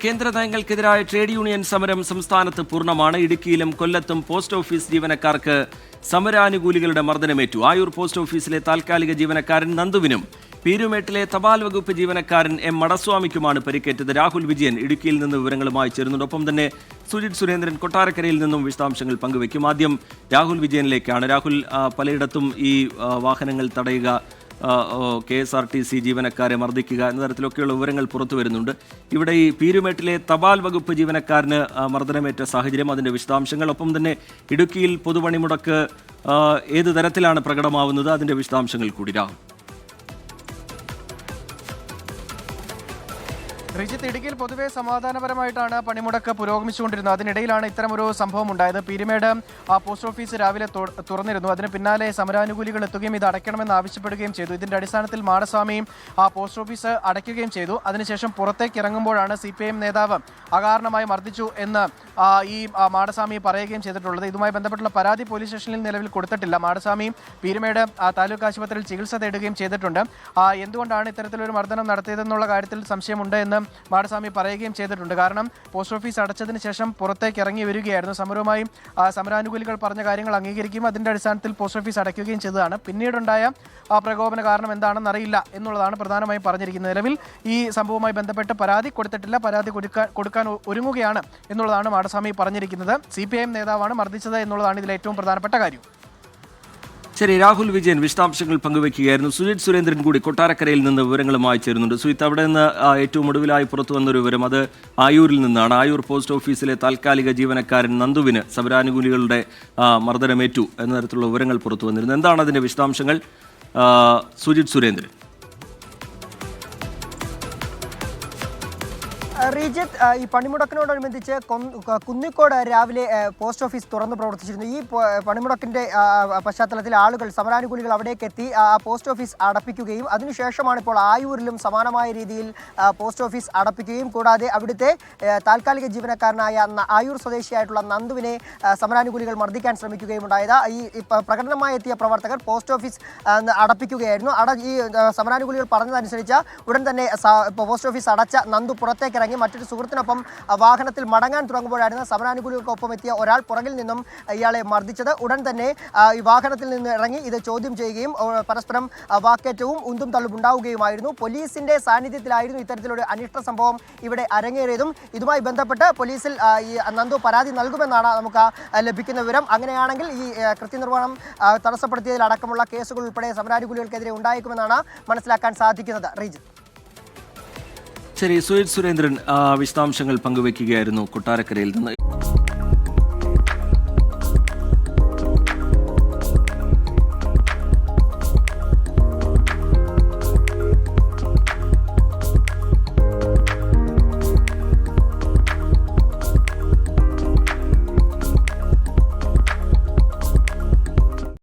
കേന്ദ്ര നയങ്ങൾക്കെതിരായ trade union സമരം സംസ്ഥാനത്ത് പൂർണ്ണമാണ്. ഇടുക്കിയിലും കൊല്ലത്തും പോസ്റ്റ് ഓഫീസ് ജീവനക്കാർക്ക് സമരാനുകൂലികളുടെ മർദ്ദനമേറ്റു. ആയൂർ പോസ്റ്റ് ഓഫീസിലെ താൽക്കാലിക ജീവനക്കാരൻ നന്ദുവിനും പീരുമേട്ടിലെ തപാൽ വകുപ്പ് ജീവനക്കാരൻ എം മടസ്വാമിക്കുമാണ് പരിക്കേറ്റത്. രാഹുൽ വിജയൻ ഇടുക്കിയിൽ നിന്ന് വിവരങ്ങളുമായി ചേരുന്നുണ്ട്. ഒപ്പം തന്നെ സുജിത് സുരേന്ദ്രൻ കൊട്ടാരക്കരയിൽ നിന്നും വിശദാംശങ്ങൾ പങ്കുവയ്ക്കും. ആദ്യം രാഹുൽ വിജയനിലേക്കാണ്. രാഹുൽ, പലയിടത്തും ഈ വാഹനങ്ങൾ തടയുക, KSRTC ജീവനക്കാരെ മർദ്ദിക്കുക എന്ന തരത്തിലൊക്കെയുള്ള വിവരങ്ങൾ പുറത്തു വരുന്നുണ്ട്. ഇവിടെ ഈ പീരുമേട്ടിലെ തപാൽ വകുപ്പ് ജീവനക്കാരന് മർദ്ദനമേറ്റ സാഹചര്യം, അതിൻ്റെ വിശദാംശങ്ങൾ, ഒപ്പം തന്നെ ഇടുക്കിയിൽ പൊതുപണിമുടക്ക് ഏത് തരത്തിലാണ് പ്രകടമാവുന്നത്, അതിൻ്റെ വിശദാംശങ്ങൾ കൂടി രാഹുൽ. റിജിത്ത്, ഇടുക്കിയിൽ പൊതുവെ സമാധാനപരമായിട്ടാണ് പണിമുടക്ക് പുരോഗമിച്ചുകൊണ്ടിരുന്നത്. അതിനിടയിലാണ് ഇത്തരമൊരു സംഭവം ഉണ്ടായത്. പീരുമേട് പോസ്റ്റ് ഓഫീസ് രാവിലെ തുറന്നിരുന്നു. അതിന് പിന്നാലെ സമരാനുകൂലികൾ എത്തുകയും ഇത് അടയ്ക്കണമെന്ന് ആവശ്യപ്പെടുകയും ചെയ്തു. ഇതിന്റെ അടിസ്ഥാനത്തിൽ മാടസ്വാമിയും പോസ്റ്റ് ഓഫീസ് അടയ്ക്കുകയും ചെയ്തു. അതിനുശേഷം പുറത്തേക്ക് ഇറങ്ങുമ്പോഴാണ് CPIM നേതാവ് അകാരണമായി മർദ്ദിച്ചു എന്ന് ഈ മാടസ്വാമി പറയുകയും ചെയ്തിട്ടുള്ളത്. ഇതുമായി ബന്ധപ്പെട്ടുള്ള പരാതി പോലീസ് സ്റ്റേഷനിൽ നിലവിൽ കൊടുത്തിട്ടില്ല. മാടസ്വാമി പീരുമേട് താലൂക്ക് ആശുപത്രിയിൽ ചികിത്സ തേടുകയും ചെയ്തിട്ടുണ്ട്. എന്തുകൊണ്ടാണ് ഇത്തരത്തിലൊരു മർദ്ദനം നടത്തിയതെന്നുള്ള കാര്യത്തിൽ സംശയമുണ്ട് എന്ന് മാടസ്വാമി പറയുകയും ചെയ്തിട്ടുണ്ട്. കാരണം പോസ്റ്റ് ഓഫീസ് അടച്ചതിന് ശേഷം പുറത്തേക്ക് ഇറങ്ങി വരികയായിരുന്നു. സമരവുമായി സമരാനുകൂലികൾ പറഞ്ഞ കാര്യങ്ങൾ അംഗീകരിക്കുകയും അതിന്റെ അടിസ്ഥാനത്തിൽ പോസ്റ്റ് ഓഫീസ് അടയ്ക്കുകയും ചെയ്തതാണ്. പിന്നീടുണ്ടായ പ്രകോപന കാരണം എന്താണെന്ന് അറിയില്ല എന്നുള്ളതാണ് പ്രധാനമായും പറഞ്ഞിരിക്കുന്നത്. നിലവിൽ ഈ സംഭവവുമായി ബന്ധപ്പെട്ട് പരാതി കൊടുത്തിട്ടില്ല. പരാതി കൊടുക്കാൻ ഒരുങ്ങുകയാണ് എന്നുള്ളതാണ് മാടസ്വാമി പറഞ്ഞിരിക്കുന്നത്. CPIM നേതാവാണ് മർദ്ദിച്ചത് എന്നുള്ളതാണ് ഇതിൽ ഏറ്റവും പ്രധാനപ്പെട്ട കാര്യം. ശരി, രാഹുൽ വിജയൻ വിശദാംശങ്ങൾ പങ്കുവയ്ക്കുകയായിരുന്നു. സുജിത് സുരേന്ദ്രൻ കൂടി കൊട്ടാരക്കരയിൽ നിന്ന് വിവരങ്ങളുമായി ചേരുന്നുണ്ട്. സുജിത്ത്, അവിടെ നിന്ന് ഏറ്റവും ഒടുവിലായി പുറത്തു വന്നൊരു വിവരം അത് ആയൂരിൽ നിന്നാണ്. ആയൂർ പോസ്റ്റ് ഓഫീസിലെ താൽക്കാലിക ജീവനക്കാരൻ നന്ദുവിന് സമരാനുകൂലികളുടെ മർദ്ദനമേറ്റു എന്ന തരത്തിലുള്ള വിവരങ്ങൾ പുറത്തു വന്നിരുന്നു. എന്താണ് അതിൻ്റെ വിശദാംശങ്ങൾ? സുജിത് സുരേന്ദ്രൻ. റിജിത്ത്, ഈ പണിമുടക്കിനോടനുബന്ധിച്ച് കുന്നിക്കോട് രാവിലെ പോസ്റ്റ് ഓഫീസ് തുറന്ന് പ്രവർത്തിച്ചിരുന്നു. ഈ പണിമുടക്കിന്റെ പശ്ചാത്തലത്തിൽ ആളുകൾ, സമരാനുകൂലികൾ അവിടേക്ക് എത്തി പോസ്റ്റ് ഓഫീസ് അടപ്പിക്കുകയും അതിനുശേഷമാണ് ഇപ്പോൾ ആയൂരിലും സമാനമായ രീതിയിൽ പോസ്റ്റ് ഓഫീസ് അടപ്പിക്കുകയും കൂടാതെ അവിടുത്തെ താൽക്കാലിക ജീവനക്കാരനായ ആയൂർ സ്വദേശിയായിട്ടുള്ള നന്ദുവിനെ സമരാനുകൂലികൾ മർദ്ദിക്കാൻ ശ്രമിക്കുകയും ഉണ്ടായത്. ഈ പ്രകടനമായി എത്തിയ പ്രവർത്തകർ പോസ്റ്റ് ഓഫീസ് അടപ്പിക്കുകയായിരുന്നു. ഈ സമരാനുകൂലികൾ പറഞ്ഞതനുസരിച്ച് ഉടൻ തന്നെ പോസ്റ്റ് ഓഫീസ് അടച്ച നന്ദു പുറത്തേക്ക് ഇറങ്ങി മറ്റൊരു സുഹൃത്തിനൊപ്പം വാഹനത്തിൽ മടങ്ങാൻ തുടങ്ങുമ്പോഴായിരുന്നു സമരാനുകൂലികൾക്കൊപ്പം എത്തിയ ഒരാൾ പുറകിൽ നിന്നും ഇയാളെ മർദ്ദിച്ചത്. ഉടൻ തന്നെ ഈ വാഹനത്തിൽ നിന്ന് ഇറങ്ങി ഇത് ചോദ്യം ചെയ്യുകയും പരസ്പരം വാക്കേറ്റവും ഉന്തും തള്ളും ഉണ്ടാവുകയുമായിരുന്നു. പോലീസിന്റെ സാന്നിധ്യത്തിലായിരുന്നു ഇത്തരത്തിലൊരു അനിഷ്ട സംഭവം ഇവിടെ അരങ്ങേറിയതും. ഇതുമായി ബന്ധപ്പെട്ട് പോലീസിൽ ഈ നന്ദു പരാതി നൽകുമെന്നാണ് നമുക്ക് ലഭിക്കുന്ന വിവരം. അങ്ങനെയാണെങ്കിൽ ഈ കൃത്യനിർവഹണം തടസ്സപ്പെടുത്തിയതിലടക്കമുള്ള കേസുകൾ ഉൾപ്പെടെ സമരാനുകൂലികൾക്കെതിരെ ഉണ്ടായേക്കുമെന്നാണ് മനസ്സിലാക്കാൻ സാധിക്കുന്നത്. റീജിത്ത്. ശരി, സുജിത് സുരേന്ദ്രൻ വിശദാംശങ്ങൾ പങ്കുവയ്ക്കുകയായിരുന്നു കൊട്ടാരക്കരയിൽ നിന്ന്.